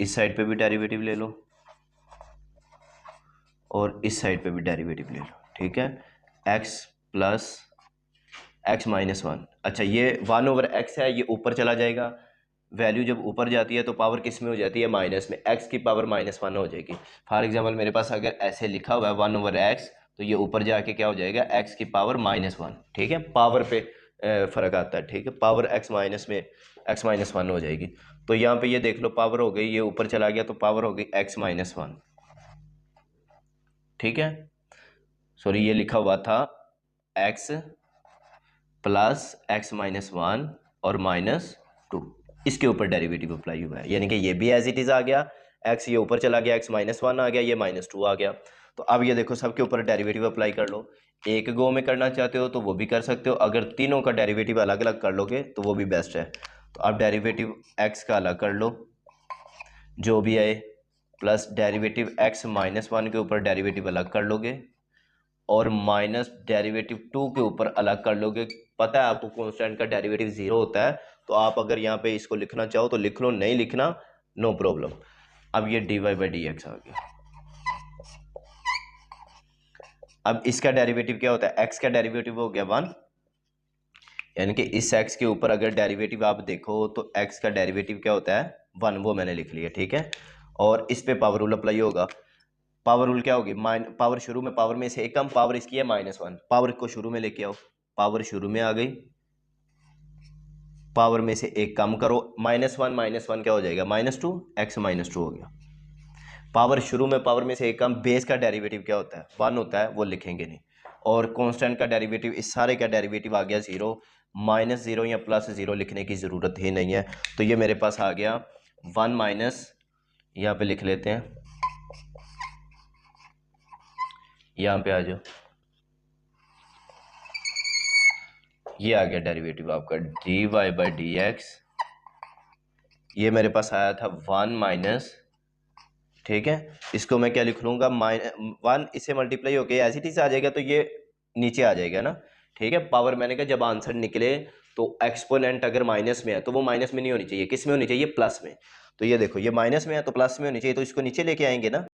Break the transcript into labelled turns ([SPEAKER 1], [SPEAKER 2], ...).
[SPEAKER 1] इस साइड पे भी डेरिवेटिव ले लो और इस साइड पे भी डेरिवेटिव ले लो, ठीक है। X plus x minus one, अच्छा ये 1/x है, ये ऊपर चला जाएगा। वैल्यू जब ऊपर जाती है तो पावर किस में हो जाती है, माइनस में, x की पावर -1 हो जाएगी। फॉर एग्जांपल मेरे पास अगर ऐसे लिखा हुआ है 1/x, तो ये ऊपर जाके क्या हो जाएगा, x की पावर -1, ठीक है। पावर पे फर्क आता है, ठीक है। पावर x माइनस में x -1 हो जाएगी। तो यहाँ पे ये देख लो पावर हो गई, ये ऊपर चला गया तो पावर हो गई x -1, ठीक है। सॉरी ये लिखा हुआ था x प्लस x -1 और -2, इसके ऊपर डेरिवेटिव अप्लाई हुआ है, यानी कि ये भी एज इट इज आ गया, x ये ऊपर चला गया, x -1 आ गया, ये -2 आ गया। तो अब ये देखो सबके ऊपर डेरिवेटिव अप्लाई कर लो। एक गो में करना चाहते हो तो वो भी कर सकते हो, अगर तीनों का डेरिवेटिव अलग अलग कर लोगे तो वो भी बेस्ट है। तो अब डेरिवेटिव x का अलग कर लो जो भी आए, प्लस डेरिवेटिव x -1 के ऊपर डेरिवेटिव अलग कर लोगे और माइनस डेरिवेटिव 2 के ऊपर अलग कर लोगे। पता है आपको कांस्टेंट का डेरिवेटिव 0 होता है, तो आप अगर यहाँ पे इसको लिखना चाहो तो लिख लो, नहीं लिखना नो प्रॉब्लम। अब ये dy/dx आ गया। अब इसका डेरिवेटिव क्या होता है, x का डेरिवेटिव हो गया 1, यानी कि इस x के ऊपर अगर डेरिवेटिव आप देखो तो x का डेरिवेटिव क्या होता है 1, वो मैंने लिख लिया, ठीक है। और इस पे पावर रूल अप्लाई होगा। पावर रूल क्या होगी, पावर शुरू में पावर में से एक कम, पावर इसकी है -1, पावर को शुरू में लेके आओ, पावर शुरू में आ गई, पावर में से एक कम करो, -1 क्या हो जाएगा, -2, x -2 हो गया। पावर शुरू में पावर में से एक कम, बेस का डेरिवेटिव क्या होता है 1 होता है, वो लिखेंगे नहीं। और कांस्टेंट का डेरिवेटिव, इस सारे का डेरिवेटिव आ गया 0, -0 या +0 लिखने की ज़रूरत ही नहीं है। तो ये मेरे पास आ गया 1 माइनस, यहाँ पे लिख लेते हैं, यहाँ पे आ जाओ, ये आ गया डेरिवेटिव आपका dy/dx। ये मेरे पास आया था 1 माइनस, ठीक है। इसको मैं क्या लिख लूंगा, 1 इससे मल्टीप्लाई होके एज इट इज आ जाएगा, तो ये नीचे आ जाएगा ना, ठीक है। पावर मैंने कहा जब आंसर निकले तो एक्सपोनेंट अगर माइनस में है तो वो माइनस में नहीं होनी चाहिए, किस में होनी चाहिए, प्लस में। तो ये देखो ये माइनस में है तो प्लस में होनी चाहिए, तो इसको नीचे लेके आएंगे ना।